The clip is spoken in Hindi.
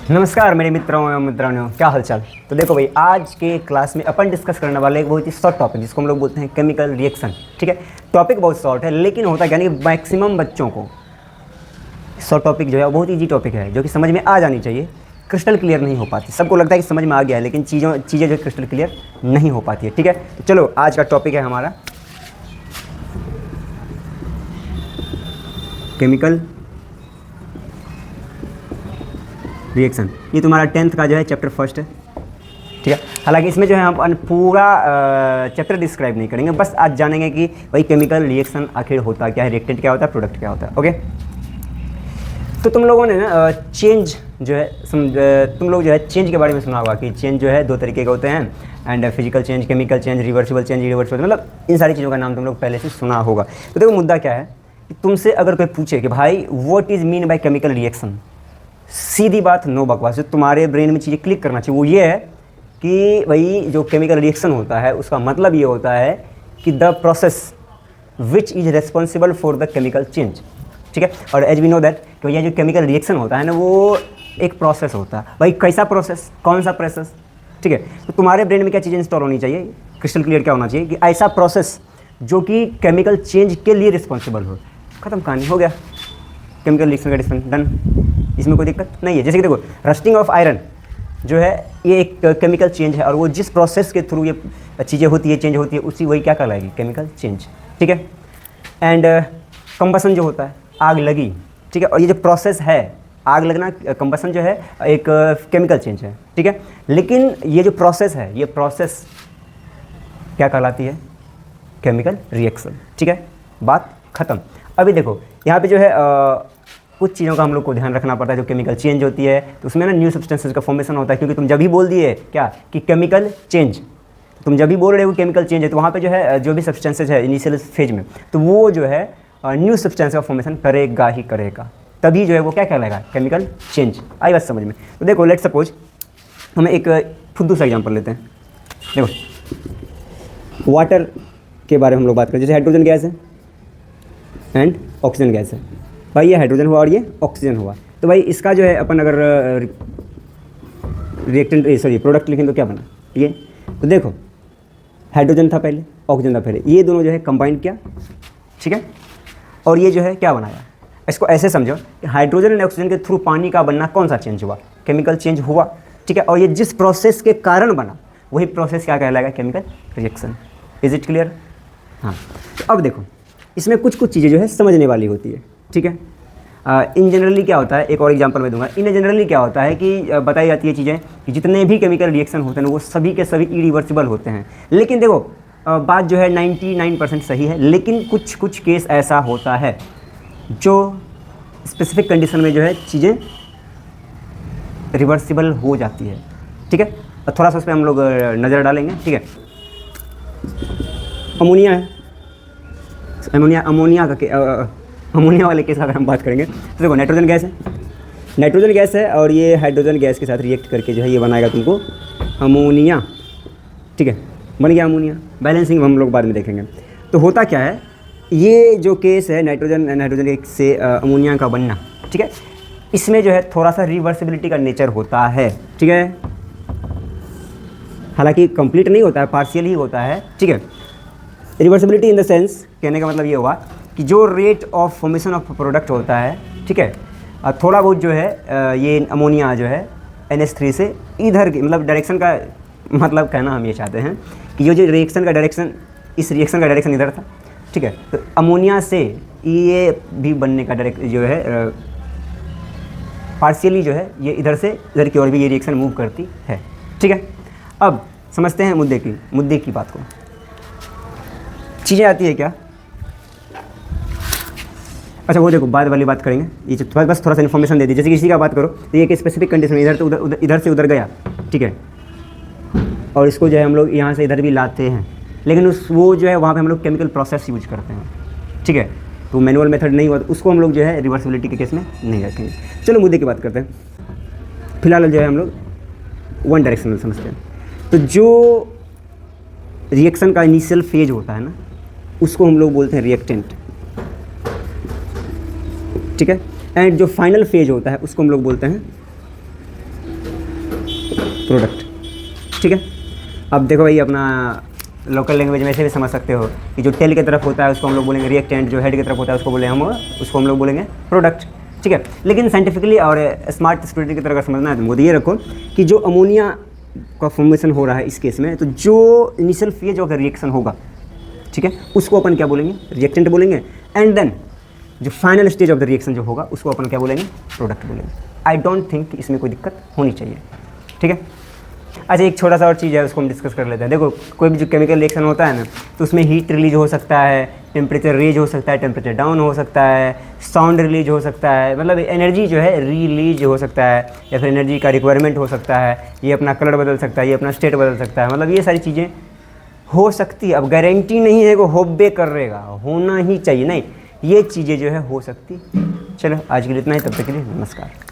नमस्कार मेरे मित्रों एवं मित्राओं, क्या हालचाल। तो देखो भाई, आज के क्लास में अपन डिस्कस करने वाले एक बहुत ही शॉर्ट टॉपिक जिसको हम लोग बोलते हैं केमिकल रिएक्शन। ठीक है, टॉपिक बहुत शॉर्ट है, लेकिन होता क्या नहीं कि मैक्सिमम बच्चों को शॉर्ट टॉपिक जो है वो बहुत ईजी टॉपिक है, जो कि समझ में आ जानी चाहिए। क्रिस्टल क्लियर नहीं हो पाती, सबको लगता है कि समझ में आ गया है, लेकिन चीज़ें जो क्रिस्टल क्लियर नहीं हो पाती है। ठीक है, तो चलो आज का टॉपिक है हमारा केमिकल रिएक्शन। ये तुम्हारा 10th का जो है चैप्टर फर्स्ट है। ठीक है, हालांकि इसमें जो है हम पूरा चैप्टर डिस्क्राइब नहीं करेंगे, बस आज जानेंगे कि भाई केमिकल रिएक्शन आखिर होता क्या है, रिएक्टेंट क्या होता है, प्रोडक्ट क्या होता है। ओके, तो तुम लोगों ने ना चेंज जो है तुम लोग जो है चेंज के बारे में सुना होगा कि चेंज जो है दो तरीके के होते हैं, and physical change, chemical change, reversible change, irreversible, मतलब इन सारी चीज़ों का नाम तुम लोग पहले से सुना होगा। तो देखो मुद्दा क्या है कि तुमसे अगर कोई पूछे कि भाई what is mean by chemical reaction, सीधी बात, नो बकवास, जो तुम्हारे ब्रेन में चीज़ें क्लिक करना चाहिए वो ये है कि भाई जो केमिकल रिएक्शन होता है उसका मतलब ये होता है कि the process which is responsible for the chemical change. ठीक है, और एज वी नो दैट कि भैया जो केमिकल रिएक्शन होता है ना वो एक प्रोसेस होता है। भाई कैसा प्रोसेस, कौन सा प्रोसेस? ठीक है, तो तुम्हारे ब्रेन में क्या चीज़ें इंस्टॉल होनी चाहिए, क्रिस्टल क्लियर क्या होना चाहिए कि ऐसा प्रोसेस जो कि केमिकल चेंज के लिए रिस्पॉन्सिबल हो। खत्म, कहानी हो गया, केमिकल रिएक्शन का डिस्कशन डन, इसमें कोई दिक्कत नहीं है। जैसे कि देखो रस्टिंग ऑफ आयरन जो है ये एक केमिकल चेंज है, और वो जिस प्रोसेस के थ्रू ये चीज़ें होती है, चेंज होती है, उसी वही क्या कहलाएगी, केमिकल चेंज। ठीक है, एंड कंबसन जो होता है, आग लगी, ठीक है, और ये जो प्रोसेस है आग लगना, कंबसन जो है एक केमिकल चेंज है। ठीक है, लेकिन ये जो प्रोसेस है, ये प्रोसेस क्या कहलाती है, केमिकल रिएक्शन। ठीक है, बात ख़त्म। अभी देखो यहाँ पे जो है कुछ चीज़ों का हम लोग को ध्यान रखना पड़ता है। जो केमिकल चेंज होती है तो उसमें ना न्यू सब्सटेंसेस का फॉर्मेशन होता है, क्योंकि तुम जब भी बोल दिए क्या कि केमिकल चेंज, तुम जब भी बोल रहे हो केमिकल चेंज है, तो वहाँ पे जो है जो भी सब्सटेंसेज है इनिशियल फेज में, तो वो जो है न्यू सब्सटेंस का फॉर्मेशन करेगा ही करेगा, तभी जो है वो क्या कहलाएगा, केमिकल चेंज। आई बात समझ में? तो देखो लेट सपोज हमें एक फुद्दू सा एग्जाम्पल लेते हैं। देखो वाटर के बारे में हम लोग बात करें, जैसे हाइड्रोजन गैस है एंड ऑक्सीजन गैस है। भाई ये हाइड्रोजन हुआ और ये ऑक्सीजन हुआ, तो भाई इसका जो है अपन अगर रिएक्टेंट प्रोडक्ट लिखें तो क्या बना ये, तो देखो हाइड्रोजन था पहले, ऑक्सीजन था पहले, ये दोनों जो है कंबाइंड किया, ठीक है, और ये जो है क्या बनाया। इसको ऐसे समझो कि हाइड्रोजन एंड ऑक्सीजन के थ्रू पानी का बनना कौन सा चेंज हुआ, केमिकल चेंज हुआ। ठीक है, और ये जिस प्रोसेस के कारण बना वही प्रोसेस क्या कहलाएगा, chemical reaction. Is it clear? हाँ, तो अब देखो इसमें कुछ चीज़ें जो है समझने वाली होती है। ठीक है, इन जनरली क्या होता है, एक और एग्जांपल मैं दूंगा। इन जनरली क्या होता है कि बताई जाती है चीज़ें कि जितने भी केमिकल रिएक्शन होते हैं वो सभी के सभी इरिवर्सिबल होते हैं। लेकिन देखो बात जो है 99% सही है, लेकिन कुछ केस ऐसा होता है जो स्पेसिफिक कंडीशन में जो है चीज़ें रिवर्सिबल हो जाती है। ठीक है, और थोड़ा सा उस पर हम लोग नज़र डालेंगे। ठीक है, अमोनिया है, अमोनिया वाले केस अगर हम बात करेंगे तो देखो नाइट्रोजन गैस है और ये हाइड्रोजन गैस के साथ रिएक्ट करके जो है ये बनाएगा तुमको अमोनिया। ठीक है, बन गया अमोनिया। बैलेंसिंग हम लोग बाद में देखेंगे। तो होता क्या है, ये जो केस है नाइट्रोजन से अमोनिया का बनना, ठीक है, इसमें जो है थोड़ा सा रिवर्सिबिलिटी का नेचर होता है। ठीक है, हालांकि कंप्लीट नहीं होता है, पार्शियल ही होता है। ठीक है, रिवर्सिबिलिटी इन द सेंस, कहने का मतलब ये हुआ कि जो rate of formation of product होता है, ठीक है, थोड़ा बहुत जो है ये अमोनिया जो है NH3 से इधर की, मतलब डायरेक्शन का मतलब कहना हम ये चाहते हैं कि जो रिएक्शन का डायरेक्शन, इस रिएक्शन का डायरेक्शन इधर था। ठीक है, तो अमोनिया से ये भी बनने का डायरेक्ट जो है पार्शियली जो है ये इधर से इधर की ओर भी ये रिएक्शन मूव करती है। ठीक है, अब समझते हैं मुद्दे की बात को। चीज़ें आती है क्या, अच्छा वो देखो बाद वाली बात करेंगे, ये बस थोड़ा सा इन्फॉर्मेशन दे दी। जैसे किसी का बात करो तो ये एक स्पेसिफिक कंडीशन इधर से उधर गया, ठीक है, और इसको जो है हम लोग यहाँ से इधर भी लाते हैं, लेकिन वो जो है वहाँ पे हम लोग केमिकल प्रोसेस यूज करते हैं। ठीक है, तो मैनुअल मेथड नहीं हुआ तो उसको हम लोग जो है रिवर्सिबिलिटी के केस में नहीं रखेंगे। चलो मुद्दे की बात करते हैं। फिलहाल जो है हम लोग वन डायरेक्शनल समझते हैं। तो जो रिएक्शन का इनिशियल फेज होता है ना, उसको हम लोग बोलते हैं रिएक्टेंट। ठीक है, एंड जो फाइनल फेज होता है उसको हम लोग बोलते हैं प्रोडक्ट। ठीक है, अब देखो भाई अपना लोकल लैंग्वेज में ऐसे भी समझ सकते हो कि जो टेल की तरफ होता है उसको हम लोग बोलेंगे रिएक्टेंट, जो हेड की तरफ होता है उसको हम लोग बोलेंगे प्रोडक्ट। ठीक है, लेकिन साइंटिफिकली और स्मार्ट स्टूडेंट की तरह अगर समझना है तो ये रखो कि जो अमोनिया का फॉर्मेशन हो रहा है इस केस में, तो जो initial phase of the reaction होगा, ठीक है, उसको अपन क्या बोलेंगे, रिएक्टेंट बोलेंगे। एंड देन जो final stage of the reaction जो होगा उसको अपन क्या बोलेंगे, प्रोडक्ट बोलेंगे। आई डोंट थिंक इसमें कोई दिक्कत होनी चाहिए। ठीक है, अच्छा एक छोटा सा और चीज़ है उसको हम डिस्कस कर लेते हैं। देखो कोई भी जो केमिकल रिएक्शन होता है ना, तो उसमें हीट रिलीज हो सकता है, टेम्परेचर रेज हो सकता है, टेम्परेचर डाउन हो सकता है, साउंड रिलीज हो सकता है, मतलब एनर्जी जो है रिलीज हो सकता है, या फिर एनर्जी का रिक्वायरमेंट हो सकता है, ये अपना कलर बदल सकता है, ये अपना स्टेट बदल सकता है, मतलब ये सारी चीज़ें हो सकती है। अब गारंटी नहीं है वो होबे करेगा, होना ही चाहिए नहीं, ये चीज़ें जो है हो सकती। चलो आज के लिए इतना ही, तब तक के लिए नमस्कार।